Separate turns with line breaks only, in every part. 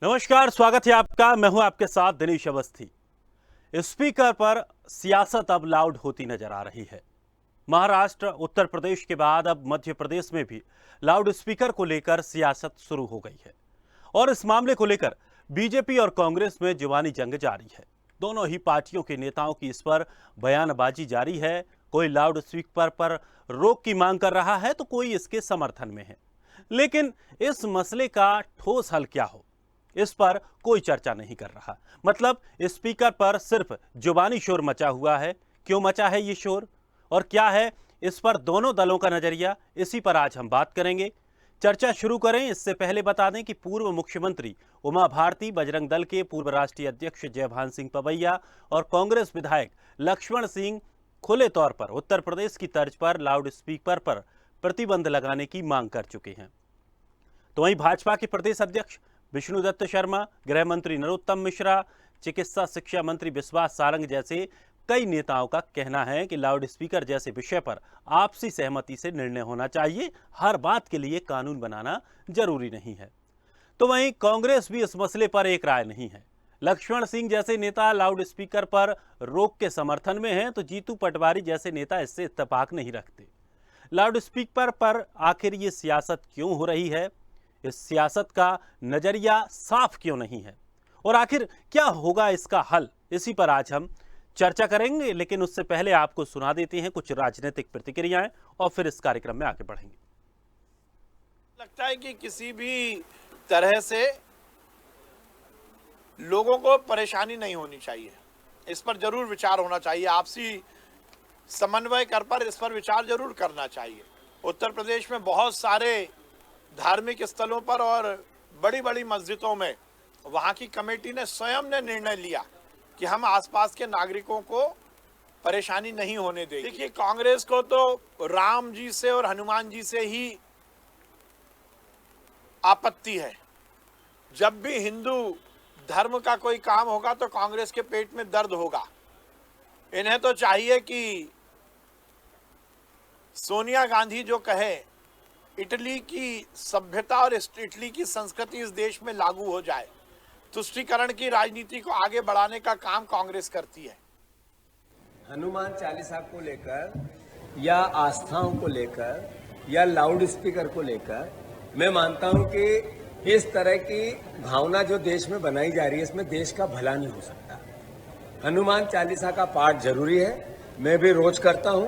नमस्कार, स्वागत है आपका। मैं हूं आपके साथ दिनेश अवस्थी। स्पीकर पर सियासत अब लाउड होती नजर आ रही है। महाराष्ट्र, उत्तर प्रदेश के बाद अब मध्य प्रदेश में भी लाउड स्पीकर को लेकर सियासत शुरू हो गई है और इस मामले को लेकर बीजेपी और कांग्रेस में जुबानी जंग जारी है। दोनों ही पार्टियों के नेताओं की इस पर बयानबाजी जारी है। कोई लाउड स्पीकर पर रोक की मांग कर रहा है तो कोई इसके समर्थन में है। लेकिन इस मसले का ठोस हल क्या हो, इस पर कोई चर्चा नहीं कर रहा। मतलब स्पीकर पर सिर्फ जुबानी शोर मचा हुआ है। क्यों मचा है ये शोर और क्या है इस पर दोनों दलों का नजरिया, इसी पर आज हम बात करेंगे। चर्चा शुरू करें इससे पहले बता दें कि पूर्व मुख्यमंत्री उमा भारती, बजरंग दल के पूर्व राष्ट्रीय अध्यक्ष जयभान सिंह पवैया और कांग्रेस विधायक लक्ष्मण सिंह खुले तौर पर उत्तर प्रदेश की तर्ज पर लाउड स्पीकर पर प्रतिबंध लगाने की मांग कर चुके हैं। तो वहीं भाजपा के प्रदेश अध्यक्ष विष्णुदत्त शर्मा, गृह मंत्री नरोत्तम मिश्रा, चिकित्सा शिक्षा मंत्री विश्वास सारंग जैसे कई नेताओं का कहना है कि लाउड स्पीकर जैसे विषय पर आपसी सहमति से निर्णय होना चाहिए। हर बात के लिए कानून बनाना जरूरी नहीं है। तो वहीं कांग्रेस भी इस मसले पर एक राय नहीं है। लक्ष्मण सिंह जैसे नेता लाउड स्पीकर पर रोक के समर्थन में हैं तो जीतू पटवारी जैसे नेता इससे इत्तेफाक नहीं रखते। लाउड स्पीकर पर आखिर ये सियासत क्यों हो रही है, इस सियासत का नजरिया साफ क्यों नहीं है और आखिर क्या होगा इसका हल, इसी पर आज हम चर्चा करेंगे। लेकिन उससे पहले आपको सुना देते हैं कुछ राजनीतिक प्रतिक्रियाएं और फिर इस कार्यक्रम में आगे बढ़ेंगे।
लगता है कि किसी भी तरह से लोगों को परेशानी नहीं होनी चाहिए, इस पर जरूर विचार होना चाहिए। आपसी समन्वय कर पर इस पर विचार जरूर करना चाहिए। उत्तर प्रदेश में बहुत सारे धार्मिक स्थलों पर और बड़ी बड़ी मस्जिदों में वहां की कमेटी ने स्वयं ने निर्णय लिया कि हम आसपास के नागरिकों को परेशानी नहीं होने देंगे। देखिए, कांग्रेस को तो राम जी से और हनुमान जी से ही आपत्ति है। जब भी हिंदू धर्म का कोई काम होगा तो कांग्रेस के पेट में दर्द होगा। इन्हें तो चाहिए कि सोनिया गांधी जो कहे इटली की सभ्यता और इटली की संस्कृति इस देश में लागू हो जाए। तुष्टीकरण की राजनीति को आगे बढ़ाने का काम कांग्रेस करती है।
हनुमान चालीसा को लेकर या आस्थाओं को लेकर या लाउड स्पीकर को लेकर मैं मानता हूं कि इस तरह की भावना जो देश में बनाई जा रही है इसमें देश का भला नहीं हो सकता। हनुमान चालीसा का पाठ जरूरी है, मैं भी रोज करता हूं।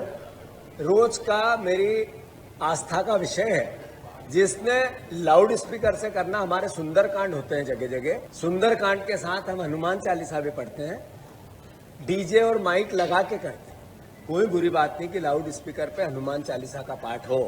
रोज का मेरी आस्था का विषय है, जिसमें लाउड स्पीकर से करना, हमारे सुंदरकांड होते हैं जगह जगह, सुंदरकांड के साथ हम हनुमान चालीसा भी पढ़ते हैं, डीजे और माइक लगा के करते हैं। कोई बुरी बात नहीं कि लाउड स्पीकर पे हनुमान चालीसा का पाठ हो,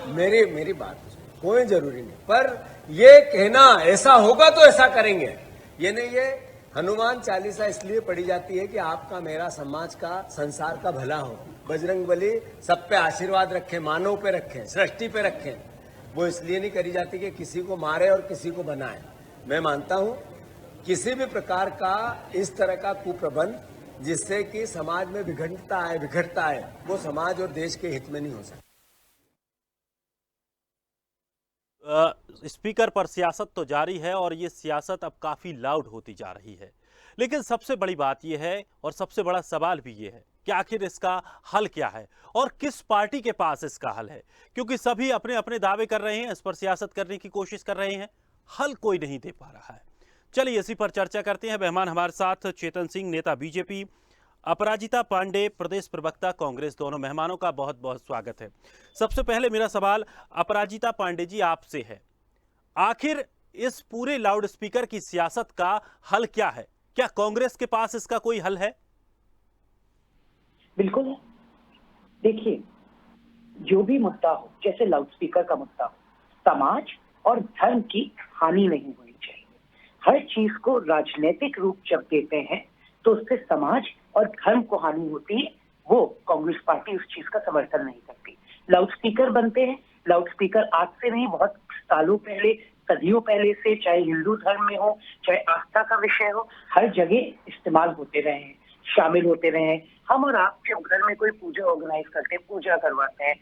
मेरी बात कोई जरूरी नहीं। पर ये कहना ऐसा होगा तो ऐसा करेंगे, ये नहीं। ये हनुमान चालीसा इसलिए पढ़ी जाती है कि आपका, मेरा, समाज का, संसार का भला हो। बजरंग बली सब पे आशीर्वाद रखें, मानव पे रखें, सृष्टि पे रखें। वो इसलिए नहीं करी जाती कि किसी को मारे और किसी को बनाए। मैं मानता हूं किसी भी प्रकार का इस तरह का कुप्रबंध जिससे कि समाज में विघटता आए, वो समाज और देश के हित में नहीं हो सकता।
स्पीकर पर सियासत तो जारी है और ये सियासत अब काफी लाउड होती जा रही है। लेकिन सबसे बड़ी बात यह है और सबसे बड़ा सवाल भी ये है कि आखिर इसका हल क्या है और किस पार्टी के पास इसका हल है, क्योंकि सभी अपने अपने दावे कर रहे हैं, इस पर सियासत करने की कोशिश कर रहे हैं, हल कोई नहीं दे पा रहा है। चलिए इसी पर चर्चा करते हैं। मेहमान हमारे साथ चेतन सिंह, नेता बीजेपी, अपराजिता पांडे, प्रदेश प्रवक्ता कांग्रेस। दोनों मेहमानों का बहुत बहुत स्वागत है। सबसे पहले मेरा सवाल अपराजिता पांडे जी आपसे है, आखिर इस पूरे लाउड स्पीकर की सियासत का हल क्या है? क्या कांग्रेस के पास इसका कोई हल है?
बिल्कुल है। देखिए, जो भी मुद्दा हो, जैसे लाउड स्पीकर का मुद्दा हो, समाज और धर्म की हानि नहीं होनी चाहिए। हर चीज को राजनीतिक रूप जब देते हैं तो उससे समाज और धर्म को हानि होती है। वो कांग्रेस पार्टी उस चीज का समर्थन नहीं करती। लाउड स्पीकर बनते हैं, लाउड स्पीकर आज से नहीं, बहुत सालों पहले, सदियों पहले से, चाहे हिंदू धर्म में हो, चाहे आस्था का विषय हो, हर जगह इस्तेमाल होते रहे हैं, शामिल होते रहे हैं। हम और आप जब घर में कोई पूजा ऑर्गेनाइज करते हैं, पूजा करवाते हैं,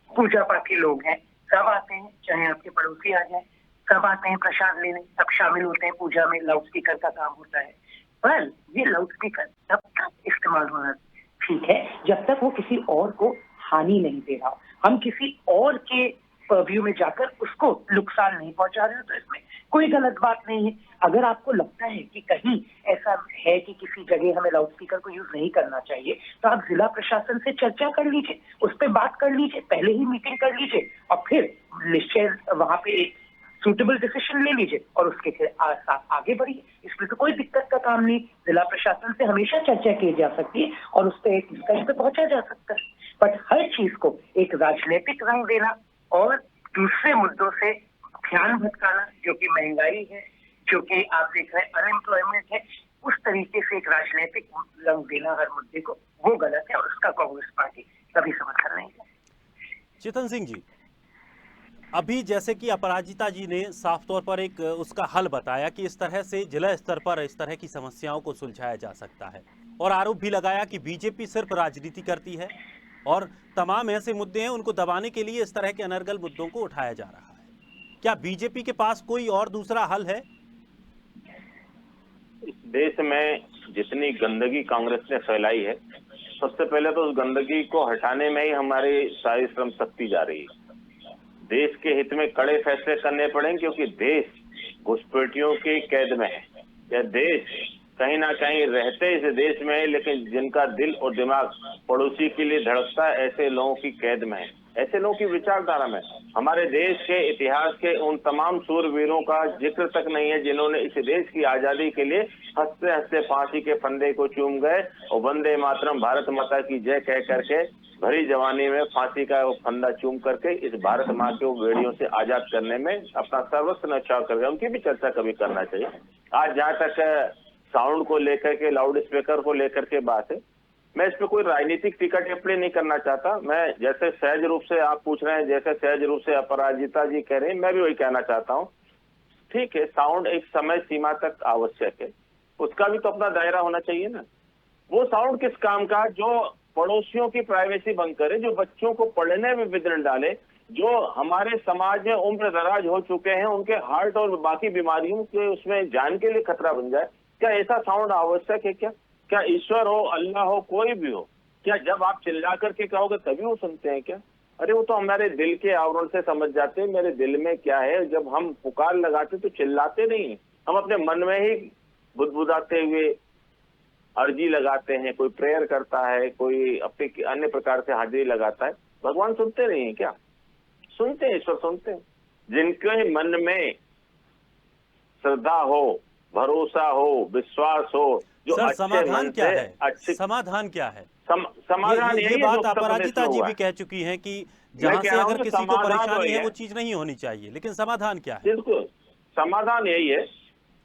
पूजा पाठी लोग हैं, सब आते हैं, चाहे आपके पड़ोसी आ जाए, सब आते हैं प्रसाद लेने, सब शामिल होते हैं पूजा में, लाउड स्पीकर का काम होता है। पर ये लाउड स्पीकर तब तक इस्तेमाल होना ठीक है जब तक वो किसी और को हानि नहीं दे रहा हो, हम किसी और के परव्यू में जाकर उसको नुकसान नहीं पहुंचा रहे हो, तो इसमें कोई गलत बात नहीं है। अगर आपको लगता है कि कहीं ऐसा है कि किसी जगह हमें लाउड स्पीकर को यूज नहीं करना चाहिए, तो आप जिला प्रशासन से चर्चा कर लीजिए, उस पर बात कर लीजिए, पहले ही मीटिंग कर लीजिए और फिर निश्चय वहां पे एक सूटेबल डिसीजन ले लीजिए और उसके फिर आगे बढ़िए। इसमें तो कोई दिक्कत का काम नहीं, जिला प्रशासन से हमेशा चर्चा की जा सकती है और उस पर एक निष्कर्ष पे पहुंचा जा सकता है। बट हर चीज को एक राजनीतिक रंग देना और दूसरे मुद्दों से ध्यान भटकाना, जो कि महंगाई है, जो कि आप देख रहे हैं अनएम्प्लॉयमेंट है, उस तरीके से एक राजनीतिक रंग देना हर मुद्दे को, वो गलत है और उसका कांग्रेस पार्टी कभी समर्थन नहीं करेगी।
चेतन सिंह जी, अभी जैसे कि अपराजिता जी ने साफ तौर पर एक उसका हल बताया कि इस तरह से जिला स्तर पर इस तरह की समस्याओं को सुलझाया जा सकता है, और आरोप भी लगाया कि बीजेपी सिर्फ राजनीति करती है और तमाम ऐसे मुद्दे हैं उनको दबाने के लिए इस तरह के अनर्गल मुद्दों को उठाया जा रहा है। क्या बीजेपी के पास कोई और दूसरा हल है?
इस देश में जितनी गंदगी कांग्रेस ने फैलाई है, सबसे पहले तो उस गंदगी को हटाने में ही हमारी सारी श्रम शक्ति जा रही है। देश के हित में कड़े फैसले करने पड़ेंगे, क्योंकि देश घुसपैठियों की कैद में है। यह देश कहीं ना कहीं रहते इस देश में है, लेकिन जिनका दिल और दिमाग पड़ोसी के लिए धड़कता है, ऐसे लोगों की कैद में है, ऐसे लोगों की विचारधारा में। हमारे देश के इतिहास के उन तमाम सूरवीरों का जिक्र तक नहीं है जिन्होंने इस देश की आजादी के लिए हंसते हंसते फांसी के फंदे को चूम गए और वंदे मातरम भारत माता की जय कह करके भरी जवानी में फांसी का वो फंदा चूम करके इस भारत माँ के बेड़ियों से आजाद करने में अपना सर्वस्व न्यौछावर कर गए। उनकी भी चर्चा कभी करना चाहिए। आज जहाँ तक साउंड को लेकर के, लाउड स्पीकर को लेकर के बात है, मैं इस पे कोई राजनीतिक टीका टिप्पणी नहीं करना चाहता। मैं जैसे सहज रूप से आप पूछ रहे हैं, जैसे सहज रूप से अपराजिता जी कह रहे हैं, मैं भी वही कहना चाहता हूँ। ठीक है, साउंड एक समय सीमा तक आवश्यक है, उसका भी तो अपना दायरा होना चाहिए ना। वो साउंड किस काम का जो पड़ोसियों की प्राइवेसी भंग करे, जो बच्चों को पढ़ने में विघ्न डाले, जो हमारे समाज में उम्र दराज हो चुके हैं उनके हार्ट और बाकी बीमारियों के उसमें जान के लिए खतरा बन जाए, क्या ऐसा साउंड आवश्यक है? क्या ईश्वर हो, अल्लाह हो, कोई भी हो, क्या जब आप चिल्ला करके कहोगे तभी वो सुनते हैं क्या? अरे वो तो हमारे दिल के आवरण से समझ जाते हैं मेरे दिल में क्या है। जब हम पुकार लगाते तो चिल्लाते नहीं, हम अपने मन में ही बुदबुदाते हुए अर्जी लगाते हैं। कोई प्रेयर करता है, कोई अपने अन्य प्रकार से हाजिरी लगाता है। भगवान सुनते नहीं है क्या? सुनते हैं, ईश्वर सुनते हैं। जिनके मन में श्रद्धा हो, भरोसा हो, विश्वास हो, जो
सर समाधान क्या है?
अच्छे
समाधान क्या है?
समाधान
ये बात अपराजिता जी भी कह चुकी हैं कि जहां से अगर किसी को परेशानी है वो चीज नहीं होनी चाहिए, लेकिन समाधान क्या है?
बिल्कुल, समाधान यही है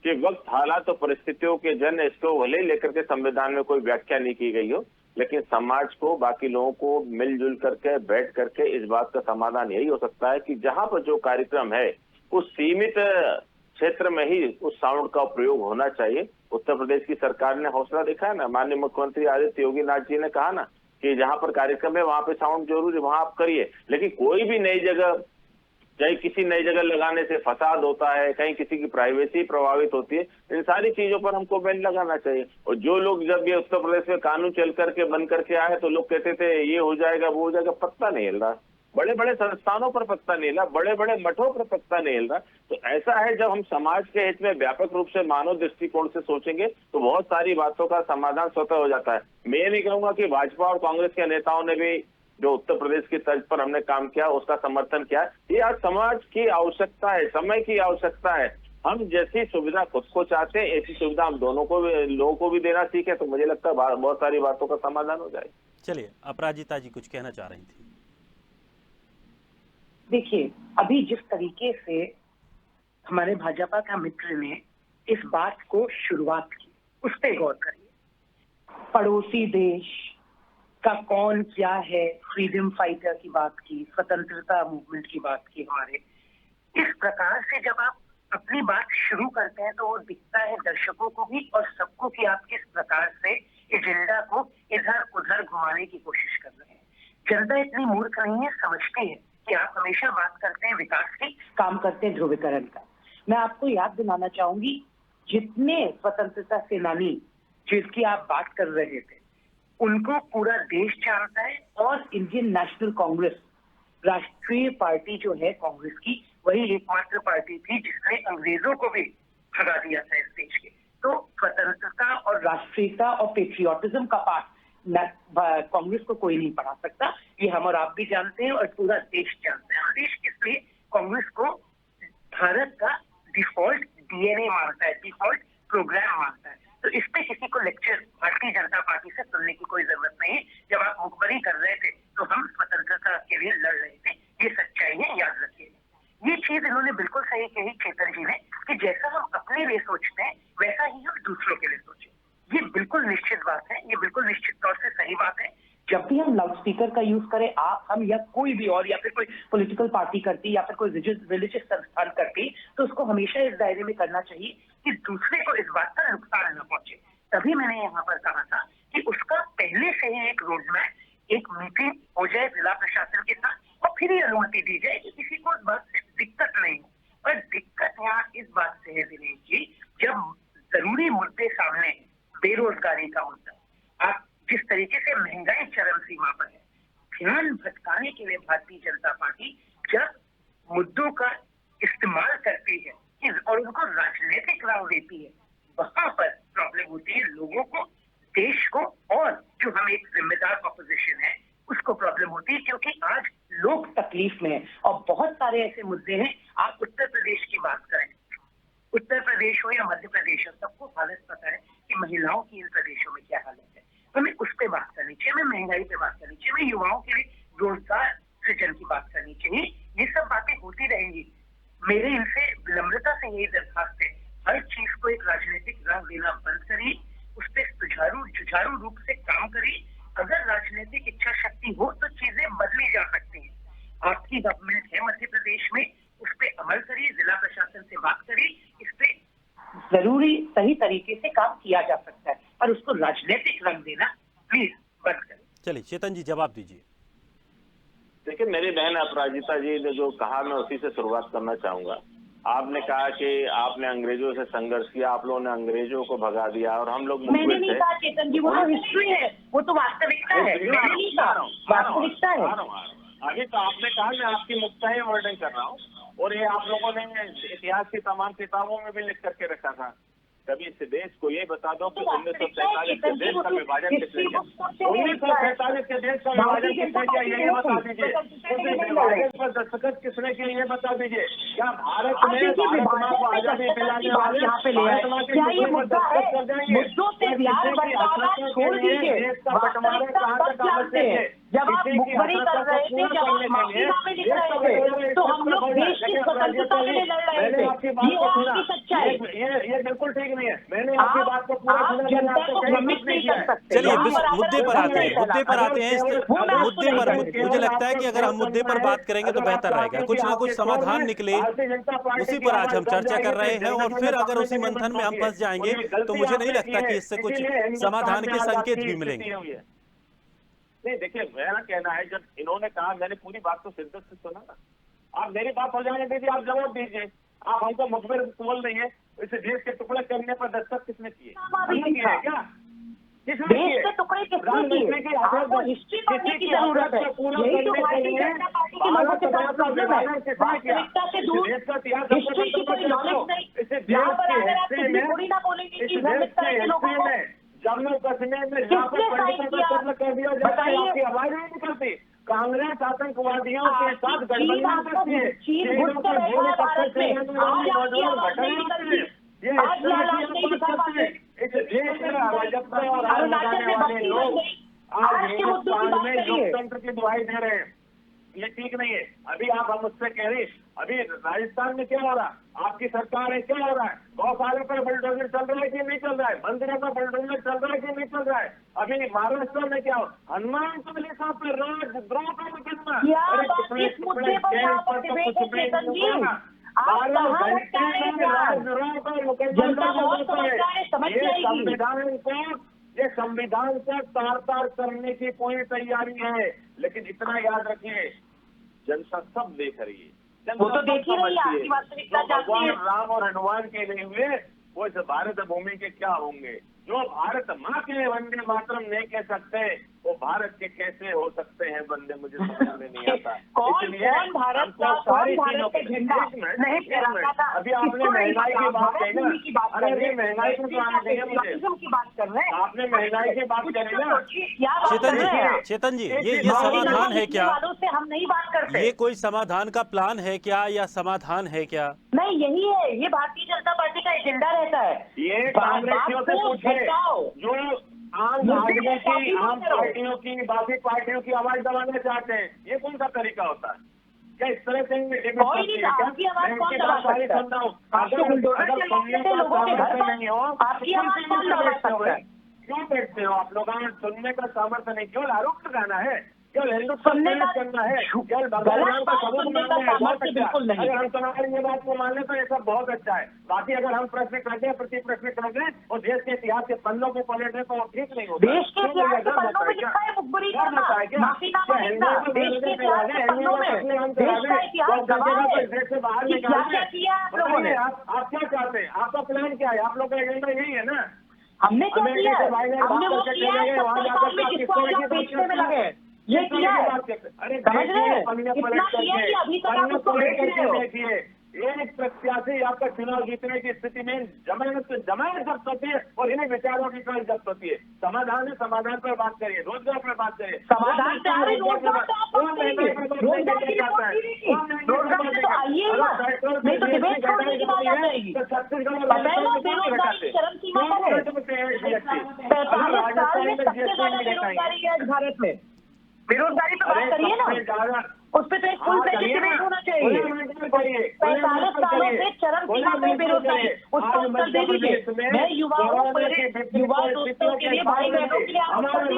कि वक्त, हालात और परिस्थितियों के जन इसको भले ही लेकर के संविधान में कोई व्याख्या नहीं की गई हो, लेकिन समाज को, बाकी लोगों को मिलजुल करके बैठ करके इस बात का समाधान यही हो सकता है कि जहां पर जो कार्यक्रम है उस सीमित क्षेत्र में ही उस साउंड का प्रयोग होना चाहिए। उत्तर प्रदेश की सरकार ने हौसला दिखाया ना, माननीय मुख्यमंत्री आदित्य योगी नाथ जी ने कहा ना कि जहां पर कार्यक्रम है वहां पे साउंड जरूरी, वहां आप करिए। लेकिन कोई भी नई जगह, कहीं किसी नई जगह लगाने से फसाद होता है, कहीं किसी की प्राइवेसी प्रभावित होती है, इन सारी चीजों पर हमको बैन लगाना चाहिए। और जो लोग, जब ये उत्तर प्रदेश में कानून चल करके बन करके आए तो लोग कहते थे ये हो जाएगा वो हो जाएगा, पत्ता नहीं हिल रहा। बड़े बड़े संस्थानों पर पत्ता नहीं हिला, बड़े बड़े मठों पर पत्ता नहीं हिल रहा। तो ऐसा है, जब हम समाज के हित में व्यापक रूप से मानव दृष्टिकोण से सोचेंगे तो बहुत सारी बातों का समाधान स्वतः हो जाता है। मैं ये नहीं कहूंगा कि भाजपा और कांग्रेस के नेताओं ने भी जो उत्तर प्रदेश की तर्ज पर हमने काम किया उसका समर्थन किया। ये आज समाज की आवश्यकता है, समय की आवश्यकता है। हम जैसी सुविधा खुद को चाहते हैं ऐसी सुविधा हम दोनों को, लोगों को भी देना सीखे, तो मुझे लगता है बहुत सारी बातों का समाधान हो जाए।
चलिए, अपराजिता जी कुछ कहना चाह रही थी।
देखिए, अभी जिस तरीके से हमारे भाजपा का मित्र ने इस बात को शुरुआत की, उस पर गौर करिए। पड़ोसी देश का कौन क्या है, फ्रीडम फाइटर की बात की, स्वतंत्रता मूवमेंट की बात की। हमारे इस प्रकार से जब आप अपनी बात शुरू करते हैं तो वो दिखता है दर्शकों को भी और सबको कि आप किस प्रकार से एजेंडा को इधर उधर घुमाने की कोशिश कर रहे हैं। जनता इतनी मूर्ख नहीं है, समझती है कि आप हमेशा बात करते हैं विकास की, काम करते हैं ध्रुवीकरण का। मैं आपको याद दिलाना चाहूंगी, जितने स्वतंत्रता सेनानी जिसकी आप बात कर रहे थे, उनको पूरा देश जानता है। और इंडियन नेशनल कांग्रेस, राष्ट्रीय पार्टी जो है कांग्रेस की, वही एकमात्र पार्टी थी जिसने अंग्रेजों को भी भगा दिया था इस देश के। तो स्वतंत्रता और राष्ट्रीयता और पेट्रियोटिज्म का पाठ कांग्रेस को कोई नहीं पढ़ा सकता। ये हम और आप भी जानते हैं और पूरा देश जानता है। और देश इसलिए कांग्रेस को भारत का डिफॉल्ट डीएनए मानता है, डिफॉल्ट प्रोग्राम मानता है। तो इस पे किसी को लेक्चर भारतीय जनता पार्टी से सुनने की कोई जरूरत नहीं है। जब आप मुखबरी कर रहे थे तो हम स्वतंत्रता के लिए लड़ रहे थे, ये सच्चाई है, याद रखिएगा। ये चीज इन्होंने बिल्कुल सही कही चेतन जी ने कि जैसा हम अपने लिए सोचते हैं वैसा ही हम दूसरों के लिए सोचें। ये बिल्कुल निश्चित बात है, ये बिल्कुल निश्चित तौर से सही बात है। जब भी हम लाउड स्पीकर का यूज करें, आप, हम या कोई भी और, या फिर कोई पॉलिटिकल पार्टी करती या फिर कोई रिलीजियस संस्थान करती, तो उसको हमेशा इस दायरे में करना चाहिए कि दूसरे को इस बात का नुकसान न पहुंचे। तभी मैंने यहाँ पर कहा था कि उसका पहले से ही एक रोड मैप, एक मीटिंग हो जाए जिला प्रशासन के साथ और फिर ही अनुमति दी जाए कि किसी को इस बात से दिक्कत नहीं हो। और दिक्कत यहाँ इस बात से है दिनेश जी, जब जरूरी मुद्दे सामने, बेरोजगारी का मुद्दा, आप जिस तरीके से महंगाई चरम सीमा पर है, ध्यान भटकाने के लिए भारतीय जनता पार्टी जब मुद्दों का इस्तेमाल करती है और उनको राजनीतिक रंग देती है, वहां पर प्रॉब्लम होती है लोगों को, देश को, और जो हम एक जिम्मेदार ऑपोजिशन है उसको प्रॉब्लम होती है। क्योंकि आज लोग तकलीफ में हैं और बहुत सारे ऐसे मुद्दे हैं। आप उत्तर प्रदेश की बात करें, उत्तर प्रदेश हो या मध्य प्रदेश हो, सबको हालत पता है कि महिलाओं की इन प्रदेशों में क्या हालत है। हमें उस पर बात करनी चाहिए, हमें महंगाई पे बात करनी चाहिए, हमें युवाओं के लिए रोजगार सृजन की बात करनी चाहिए। ये सब बातें होती रहेंगी। मेरे इनसे विनम्रता से यही दरखास्त है, हर चीज को एक राजनीतिक रंग देना बंद करिए, उस पर जुझारू रूप से काम करिए। अगर राजनीतिक इच्छा शक्ति हो तो चीजें बदली जा सकती हैं। आपकी गवर्नमेंट है मध्य प्रदेश में, उस पर अमल करिए, जिला प्रशासन से बात करिए, इस पे जरूरी सही तरीके से काम किया जा सकता है, और उसको राजनीतिक रंग देना प्लीज बंद करें।
चलिए चेतन जी जवाब दीजिए।
देखिए, मेरी बहन अपराजिता जी ने जो कहा मैं उसी से शुरुआत करना चाहूंगा। आपने कहा कि आपने अंग्रेजों से संघर्ष किया, आप लोगों ने अंग्रेजों को भगा दिया और हम लोग
मैंने नहीं कहा चेतन जी, वो तो हिस्ट्री है, वो तो वास्तविकता है। मैंने नहीं कहा, वास्तविकता है।
अभी तो आपने कहा मैं आपकी मुक्ता ही वर्णन कर रहा हूँ, और ये आप लोगों ने इतिहास की तमाम किताबों में भी लिख करके रखा था। कभी इस देश को ये बता दो कि 1947 के देश का विभाजन किसने किया, 1947 के देश का विभाजन किसने किया ये बता दीजिए, विभाजन पर दस्तखत किसने किए ये बता दीजिए। क्या भारत में भारत माँ को आजादी दिलाने वाले भारत माँ के मुद्दे पर दस्तखत कर देंगे? देश का बंटवारा कहाँ तक आवश्यक है?
जब आप मुखबरी कर रहे थे, जब आप माफीनामे लिख रहे थे, तो हम लोग देश की स्वतंत्रता के लिए लड़ रहे थे। ये आपकी सच्चाई,
ये बिल्कुल ठीक नहीं है। मैंने आपकी बात को पूरा सुना,
जनता को भ्रमित नहीं कर सकते।
चलिए मुद्दे पर आते हैं, मुद्दे पर आते हैं। मुद्दे पर मुझे लगता है कि अगर हम मुद्दे पर बात करेंगे तो बेहतर रहेगा, कुछ ना कुछ समाधान निकले, उसी पर आज हम चर्चा कर रहे हैं। और फिर अगर उसी मंथन में हम फंस जाएंगे तो मुझे नहीं लगता कि इससे कुछ समाधान के संकेत भी मिलेंगे।
नहीं, देखिए मेरा कहना है, जब इन्होंने कहा, मैंने पूरी बात तो शिद्दत से सुना ना, आप मेरी बात हो जाने दीजिए, आप जवाब दीजिए। आप हमको मुखबिर बोल रही है, इस देश के टुकड़े करने पर दस्तखत किसने किए? क्या
देश के टुकड़े किसने किए? आपको हिस्ट्री पढ़ने की जरूरत है। यही तो भारतीय जनता पार्टी के लोगों के साथ प्रॉब्लम है, वास्तविकता से दूर, हिस्ट्री की कोई नॉलेज नहीं। यहाँ पर अगर आप कुछ भी थोड़ी ना बोलेंगे कि हम इस तरह के लोगों को
जम्मू कश्मीर में कर दिया जाता है, आपकी आवाज नहीं निकलती। कांग्रेस आतंकवादियों के साथ गठबंधन करती है, इस देश में अराजकता और आग लगाने वाले लोग आज हिंदुस्तान में लोकतंत्र की दुहाई दे रहे हैं। ये ठीक नहीं है। अभी आप हम मुझसे कह रहे, अभी राजस्थान में क्या हो रहा है, आपकी सरकार है, क्या हो रहा है? गौशाला पर बुलडोजर चल रहा है कि नहीं चल रहा है? मंदिरों पर बुलडोजर चल रहा है कि नहीं चल रहा है? अभी महाराष्ट्र में क्या हो, हनुमान चालीसा पर राजद्रोह का मुकदमा, संविधान को, ये संविधान को तार-तार करने की पूरी तैयारी है। लेकिन इतना याद रखिए, जनता सब देख रही है,
वो तो देख ही रही है, आपकी वास्तविकता जानती
भगवान
है।
राम और हनुमान के नहीं हुए, वो इस भारत भूमि के क्या होंगे? जो भारत माँ के वंदे मातरम नहीं कह सकते, वो भारत के कैसे हो सकते हैं बंदे? मुझे समझ में नहीं आता।
कौन
इसलिए
भारत
हमको
का,
सारी
कौन
चीजों
भारत का
के-
झंडा
एक मिनट,
नहीं
एक
फहराता
मिनट।
था?
अभी आपने
किसको नहीं
महंगाई की
पता?
बात कही ना,
भारत की बात कर
अरे
रहे हैं,
महंगाई को तो आने देंगे मुझे।
पेट्रियटिज्म की बात कर रहे हैं।
आपने महंगाई की बात करी ना,
क्या बात
चेतन
कर रहे हैं
जी,
आप?
चेतन जी,
एक
ये
चीज
समाधान है क्या?
वालों से हम नहीं बात करते।
ये कोई समाधान का प्लान है क्या या समाधान है क्या?
नहीं, यही है, ये भारतीय जनता पार्टी का एजेंडा रहता है।
ये
बात
कांग्रेसियों से
को
पूछे
भटकाओ।
जो आम
मुद्दे
आदमी
पे
की,
कॉपी मत
आम
करो।
पार्टियों की, बाकी पार्टियों की आवाज दबाना चाहते हैं। ये कौन सा तरीका होता है? क्या इस तरह से
कोई नहीं, आपकी आवाज कौन दबा सकता है? आपको बुलडोजर
अगर
चलवा
सुनने
देते
का
लोगों के घर
सामर्थ्य
पर,
नहीं हो,
आपकी आवाज कौन दबा सकता है?
क्यों बैठते हो आप लोग? अगर सुनने का सामर्थ्य नहीं, केवल आरोप लगाना है, केवल हिंदू
सुनने का
करना है,
झूठ-
केवल
गलत
भगवान का
बात
सबूत
सुनने का
मांगना है, बहुत
सामर्थ्य
अच्छा है।
बिल्कुल नहीं।
अगर हम तुम्हारी ये बात को मान लें तो ये सब बहुत अच्छा है। बाकी अगर हम प्रश्न करते हैं, प्रति प्रश्न करते हैं और देश के इतिहास के पन्नों को पलट रहे तो वो ठीक नहीं होता।
देश के इतिहास के पन्नों में लिखा है मुखबरी करना, माफीनामा लिखना। देश के इतिहास के पन्नों में देश का इतिहास गवाह है कि क्या किया आप लोगों ने।
आप क्या चाहते हैं? आपका प्लान क्या है? आप लोग का एजेंडा यही है ना?
हमने क्या
अमेरिका
किया
से
है?
भाई ने
हमने
बात
वो
करके
किया है
चले गए, वहाँ
70
जाकर
साल में
के
जिसको
आप
आप लोग
किस तरह
बेचने में
की
लगे हैं। ये
किस तरह
किया
की
है,
बात करते हैं? अरे
समझ रहे हैं?
पन्ने
इतना
पलट
किया
करके,
कि अभी तक आप
पन्ने
उसको
पलट
बेच रहे
करके
हो।
देखिए, एक प्रत्याशी आपका चुनाव जीतने की स्थिति में जमानत जब्त होती है और इन्हीं विचारों की कल जब्त होती है। समाधान है, समाधान पर बात करिए, रोजगार पर बात करिए।
समाधान से आ रही रोजगार तो आप बात करेंगे। रोजगार की रिपोर्ट नहीं देगी। रोजगार से तो आइए ही मत, नहीं तो डिबेट छोड़ने की बात आ जाएगी। पता है ना, बेरोजगारी चरम सीमा पर है। 45 साल में सबसे ज्यादा बेरोजगारी है आज भारत में। बेरोजगारी पे बात करिए ना, उस पर तो एक फुल प्लेटेड डिबेट होना चाहिए। 45 सालों से चरम सीमा पे बेरोजगारी, उसका उत्तर दे दीजिए। मैं युवाओं दोस्तों के लिए, भाई बहनों के लिए आप उत्तर दे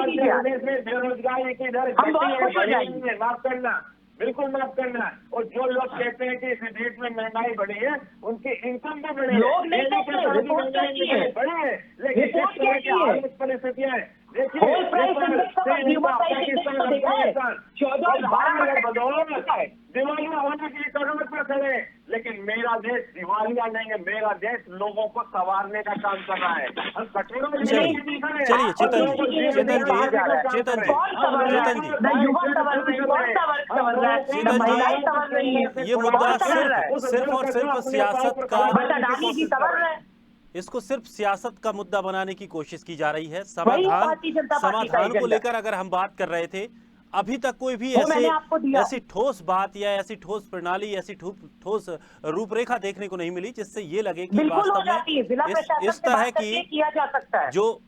दीजिए।
बेरोजगारी की दर
हम बहुत खुश हो जाएंगे।
माफ करना, बिल्कुल माफ करना। और जो लोग कहते हैं कि इस देश में महंगाई बढ़ी है, उनकी इनकम भी बढ़ी है।
लोग नहीं कहते, रिपोर्ट क्या की है?
बढ़ी है, लेकिन
रिपोर्ट
किस तरह
क्या
की
की है?
हालत परिस्थितियां हैं देखिए।
होल प्राइस इंडेक्स और कंज्यूमर प्राइस इंडेक्स तो देखा है, 14 और 12%
दिवालिया होने की कगार पर खड़े, लेकिन मेरा देश दिवालिया नहीं है। मेरा देश लोगों को संवारने का काम कर रहा है। हम कठोरों में
चलिए,
नहीं कर रहे हैं।
चलिए, चेतन
और लोगों
जी,
को
चेतन जी,
बाहर का काम
चेतन
कर
जी,
रहे हैं।
कौन संवर रहा
चेतन
है?
जी।
न युवा संवर रही, कौन संवर रहा है?
चेतन
न
जी,
महिलाएं संवर रही है।
ये मुद्दा
कौन संवर रहा है?
सिर्फ और सिर्फ सियासत का,
बस अडानी जी संवर रहे हैं।
इसको सिर्फ सियासत का मुद्दा बनाने की कोशिश की जा रही है।
वही भारतीय जनता पार्टी का
समाधान को
एजेंडा।
लेकर अगर हम बात कर रहे थे, अभी तक कोई भी
वो मैंने आपको दिया।
ऐसी ठोस बात या ऐसी ठोस प्रणाली, ऐसी ठोस रूपरेखा देखने को नहीं मिली जिससे ये लगे कि
बिल्कुल हो
वास्तव
जाती है। जिला
में
प्रशासन
इस
से
तरह
बात करके
की
किया जा सकता है।
जो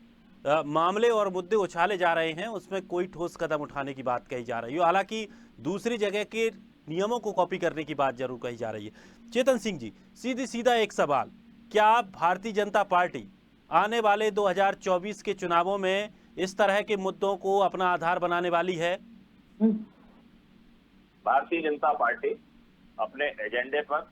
मामले और मुद्दे उछाले जा रहे हैं उसमें कोई ठोस कदम उठाने की बात कही जा रही है। हालांकि दूसरी जगह के नियमों को कॉपी करने की बात जरूर कही जा रही है। चेतन सिंह जी, सीधा एक सवाल, क्या भारतीय जनता पार्टी आने वाले 2024 के चुनावों में इस तरह के मुद्दों को अपना आधार बनाने वाली है?
भारतीय जनता पार्टी अपने एजेंडे पर,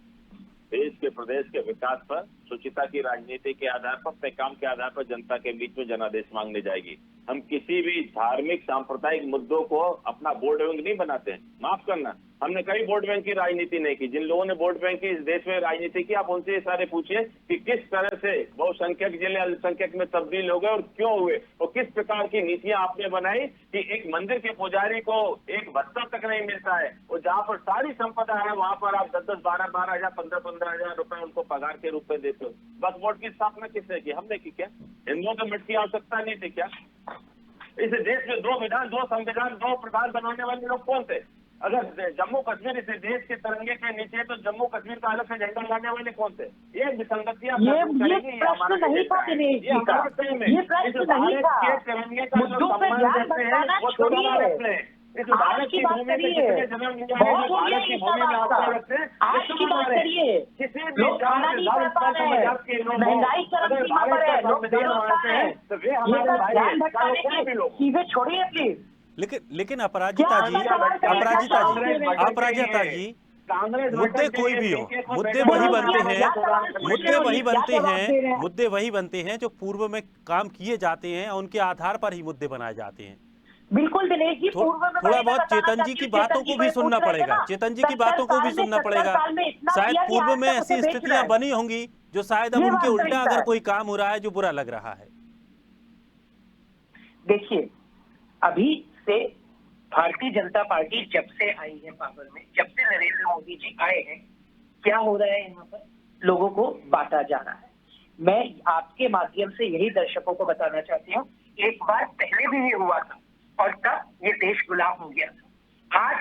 देश के प्रदेश के विकास पर, शुचिता की राजनीति के आधार पर, अपने काम के आधार पर जनता के बीच में जनादेश मांगने जाएगी। हम किसी भी धार्मिक सांप्रदायिक मुद्दों को अपना वोट बैंक नहीं बनाते हैं। माफ करना, हमने कभी वोट बैंक की राजनीति नहीं की। जिन लोगों ने वोट बैंक की इस देश में राजनीति की, आप उनसे ये सारे पूछिए कि किस तरह से बहुसंख्यक जिले अल्पसंख्यक में तब्दील हो गए और क्यों हुए, और किस प्रकार की नीतियां आपने बनाई कि एक मंदिर के पुजारी को एक भत्ता तक नहीं मिलता है, और जहां पर सारी संपदा है वहां पर आप 10-10, 12-12 हजार, 15-15 हजार रुपए उनको पगार के रूप में देते हो। बस वोट की स्थापना किसने की? हमने की क्या? हिंदुओं को मठ की आवश्यकता नहीं थी क्या? इस देश में 2 विधान, 2 संविधान, 2 प्रधान बनाने वाले लोग कौन थे? अगर जम्मू कश्मीर इस देश के तिरंगे के नीचे, तो जम्मू कश्मीर का अलग से झंडा लाने वाले कौन थे? ये विसंगतियां
ये प्रश्न नहीं था दिनेश जी का, ये प्रश्न नहीं था। मुद्दों पे ध्यान भटकाना छोड़िए, आज की बात करिए। बहुत हो गया ये सब आपका, आज की बात करिए। लोग खाना नहीं खा पा रहे हैं, महंगाई चरम सीमा पर है, लोग बेरोजगार हैं। ये सब ध्यान भटकाने की चीजें छोड़िए प्लीज।
लेकिन अपराजिता जी, मुद्दे कोई भी हो, मुद्दे वही बनते हैं जो पूर्व में काम किए जाते हैं, उनके आधार पर ही मुद्दे बनाए जाते हैं।
बिल्कुल दिनेश जी, पूर्व में
थोड़ा
मैंने
बहुत
बताना
चेतन जी
चाहती
की
हूँ,
बातों
चेतन जी
को भी
को
सुनना
पूछ रहे थे
पड़ेगा,
ना,
चेतन जी की
70
बातों को भी
साल में,
सुनना
70
पड़ेगा।
साल में इतना
शायद
किया कि
पूर्व
आज
में
तक उसे
ऐसी
बेच रहा
स्थितियां
है।
बनी होंगी जो शायद अब
ये
उनके उल्टा
वास्तविकता
अगर
है।
कोई काम हो रहा है जो बुरा लग रहा है।
देखिए, अभी से भारतीय जनता पार्टी जब से आई है पावर में, जब से नरेंद्र मोदी जी आए हैं, क्या हो रहा है यहाँ पर? लोगों को बांटा जा रहा है। मैं आपके माध्यम से यही दर्शकों को बताना चाहती हूँ, एक बार पहले भी ये हुआ था और तब ये देश गुलाम हो गया था। आज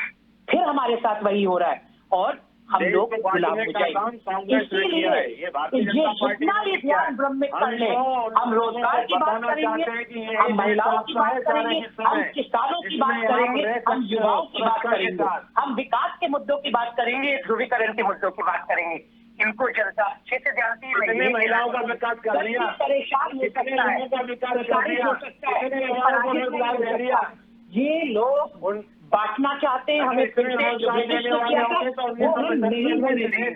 फिर हमारे साथ वही हो रहा है और हम
देश
लोग
को
गुलाम
बांटने
हो
का काम कांग्रेस ने
जाएंगे।
किया है। ये भारतीय
इसीलिए
जनता पार्टी
जितना
ने
भी
किया है।
ध्यान ब्रह्म कर ले,
हम
हम रोजगार की बात
बताना
करेंगे,
चाहते हैं कि ये
हम
देश
महिलाओं की
आपका
बात
है सारे
करेंगे,
हिस्सों
हम
में,
किसानों की बात
जिसमें आप
करेंगे,
रह
हम
सकते हो
युवाओं की बात
सुरक्षा के
करेंगे,
साथ।
हम विकास के मुद्दों की बात करेंगे, ध्रुवीकरण के मुद्दों की बात करेंगे। इनको जनता अच्छे से जानती है। मैं
कितने
ये
महिलाओं का विकास कर दिया,
परेशान हो
कितने
सकता है,
लोगों का विकास कर
प्रताड़ित
दिया,
हो सकता है,
कितने युवाओं को
पराजित
रोजगार
नहीं हो
दे दिया।
सकता। ये लोग बांटना चाहते हैं हमें, फिर से जो ब्रिटिश ने किया था वो हम नहीं होने देंगे।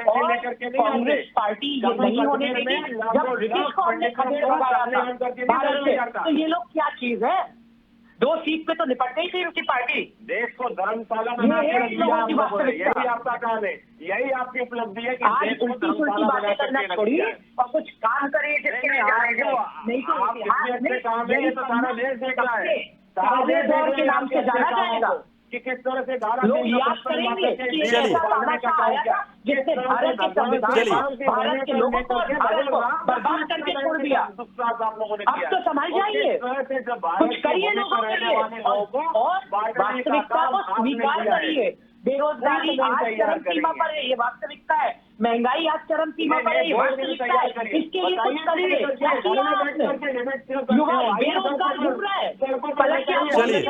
और कांग्रेस पार्टी ये नहीं होने देगी। जब ब्रिटिश को हमने खदेड़ भगाया था भारत से, तो ये लोग क्या चीज है? 2 सीट पे तो निपट गई थी इनकी पार्टी।
देश को धर्मशाला
ये
बना के
है
रख
लोगों
दिया
की
आप लोगों ने।
वास्तविकता।
यही आपका काम है, यही आपकी उपलब्धि है कि
आज
देश को
उल्टी सुल्टी
धर्मशाला बना
बातें करना
करके रख
छोड़िए
दिया है।
और कुछ काम करिए जिसके लिए जाने जाए। नहीं तो
आप
इतिहास
कितने
में
अच्छे काम है, ये तो सारा देश देख रहा है।
काले दौर के नाम से जाना जाएगा।
कि किस तरह से धारा
लोग याद करेंगे कि एक
चलिए।
ऐसा तानाशाह आया था जिसने भारत के संविधान
चलिए।
को, भारत के लोगों को और भारत को बर्बाद करके छोड़ दिया।
आप लोगों ने
अब तो समझ जाइए, कुछ करिए लोगों के लिए और वास्तविकता को स्वीकार करिए। बेरोजगारी आज चरम सीमा पर है, ये वास्तविकता है। महंगाई आज चरम सीमा पर है, ये वास्तविकता है। इसके लिए कुछ करिए। क्या किया आपने? युवा बेरोजगार घूम रहा है।
चलिए,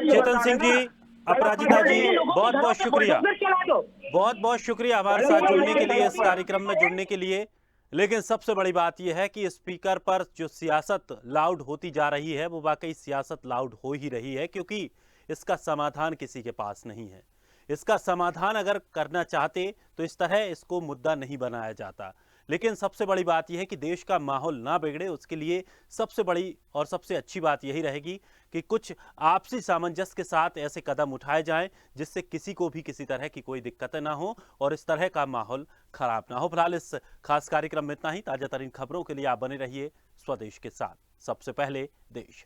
चेतन सिंह जी, अपराजिता जी, बहुत बहुत शुक्रिया, बहुत बहुत शुक्रिया हमारे साथ जुड़ने के लिए, इस कार्यक्रम में जुड़ने के लिए। लेकिन सबसे बड़ी बात यह है कि स्पीकर पर जो सियासत लाउड होती जा रही है वो वाकई सियासत लाउड हो ही रही है, क्योंकि इसका समाधान किसी के पास नहीं है। इसका समाधान अगर करना चाहते तो इस तरह इसको मुद्दा नहीं बनाया जाता। लेकिन सबसे बड़ी बात यह है कि देश का माहौल ना बिगड़े, उसके लिए सबसे बड़ी और सबसे अच्छी बात यही रहेगी कि कुछ आपसी सामंजस्य के साथ ऐसे कदम उठाए जाएं जिससे किसी को भी किसी तरह की कोई दिक्कत ना हो और इस तरह का माहौल खराब ना हो। फिलहाल इस खास कार्यक्रम में इतना ही। ताजा तरीन खबरों के लिए आप बने रहिए स्वदेश के साथ। सबसे पहले देश।